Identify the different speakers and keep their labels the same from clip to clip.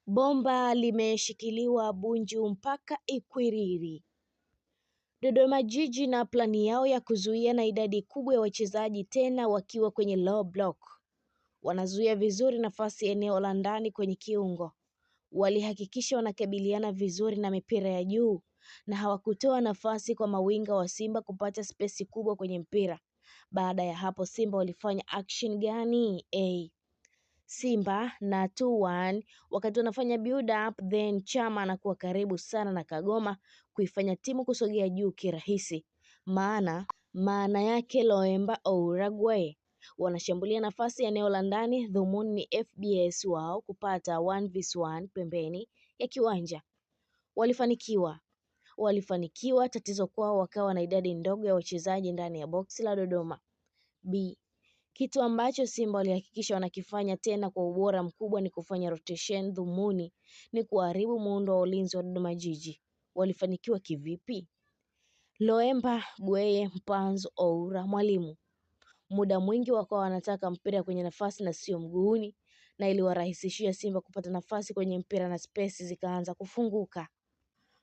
Speaker 1: Bomba limeshikiliwa Bunju mpaka Ikwiriri. Dodoma Jiji na plani yao ya kuzuia na idadi kubwa ya wachezaji tena wakiwa kwenye low block. Wanazuia vizuri nafasi eneo la ndani kwenye kiungo. Walihakikisha wanakabiliana vizuri na mipira ya juu na hawakutoa nafasi kwa mawinga wa Simba kupata spesi kubwa kwenye mpira. Baada ya hapo Simba walifanya action gani? Simba na 2-1 wakati wanafanya build up, then Chama anakuwa karibu sana na Kagoma kuifanya timu kusogea juu kirahisi. Maana yake Loemba Ouragwe wanashambulia nafasi ya eneo la ndani. Dhumuni ni FBS wao kupata 1v1 pembeni ya kiwanja. Walifanikiwa. Tatizo kwao wakawa na idadi ndogo ya wachezaji ndani ya boksi la Dodoma. Kitu ambacho Simba walihakikisha wanakifanya tena kwa ubora mkubwa ni kufanya rotation. Dhumuni ni kuharibu muundo wa ulinzi wa Dodoma Jiji. Walifanikiwa kivipi? Loemba, Gweye, Mpanzu, Oura, Mwalimu muda mwingi wakawa wanataka mpira kwenye nafasi na sio mguuni, na iliwarahisishia Simba kupata nafasi kwenye mpira na space zikaanza kufunguka.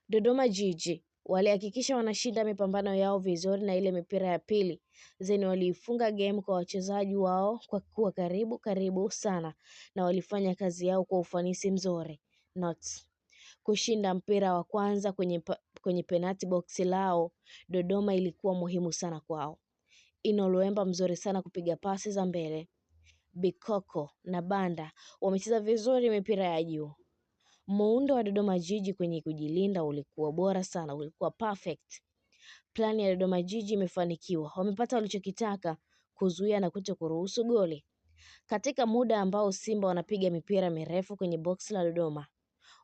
Speaker 1: Dodoma Jiji walihakikisha wanashinda mipambano yao vizuri na ile mipira ya pili zeni waliifunga game kwa wachezaji wao kwa kuwa karibu sana, na walifanya kazi yao kwa ufanisi mzuri. Notes: kushinda mpira wa kwanza kwenye penalty box lao Dodoma ilikuwa muhimu sana kwao. Loemba mzuri sana kupiga pasi za mbele. Bikoko na Banda wamecheza vizuri mipira ya juu. Muundo wa Dodoma Jiji kwenye kujilinda ulikuwa bora sana, ulikuwa perfect. Plani ya Dodoma Jiji imefanikiwa. Wamepata walichokitaka, kuzuia na kutokuruhusu goli. Katika muda ambao Simba wanapiga mipira mirefu kwenye box la Dodoma,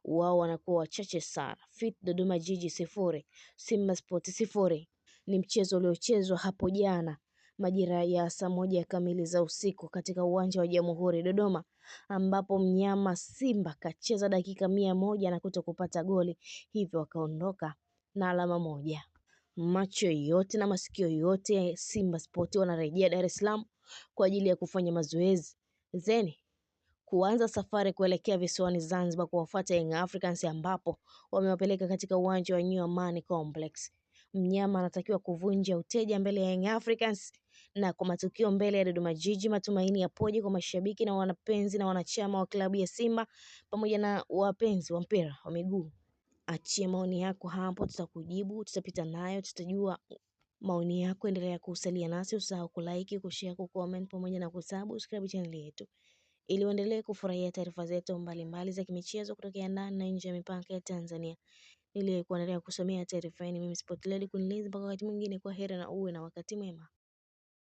Speaker 1: wao wanakuwa wachache sana. Fit Dodoma Jiji 0, Simba Sport 0. Ni mchezo uliochezwa hapo jana majira ya saa 1 kamili za usiku katika uwanja wa Jamhuri Dodoma, ambapo mnyama Simba kacheza dakika 100 na kutokupata goli, hivyo wakaondoka na alama moja. Macho yote na masikio yote Simba Sport wanarejea Dar es Salaam kwa ajili ya kufanya mazoezi zeni kuanza safari kuelekea visiwani Zanzibar kuwafuata Young Africans, ambapo wamewapeleka katika uwanja wa New Amani Complex. Mnyama anatakiwa kuvunja uteja mbele ya Young Africans, na kwa matukio mbele ya Dodoma Jiji matumaini yapoje kwa mashabiki na wanapenzi na wanachama wa klabu ya Simba pamoja na wapenzi wa mpira wa miguu? Achia maoni yako hapo, tutakujibu, tutapita nayo, tutajua maoni yako. Endelea kusalia nasi, usahau kulike, kushare, kucomment pamoja na kusubscribe channel yetu ili uendelee kufurahia taarifa zetu mbalimbali za kimichezo kutoka ndani na nje ya mipaka ya Tanzania. Ili kuendelea kusomea taarifa hii, mimi Sport Lady Kunilizi, mpaka wakati mwingine, kwa heri na uwe na wakati mwema.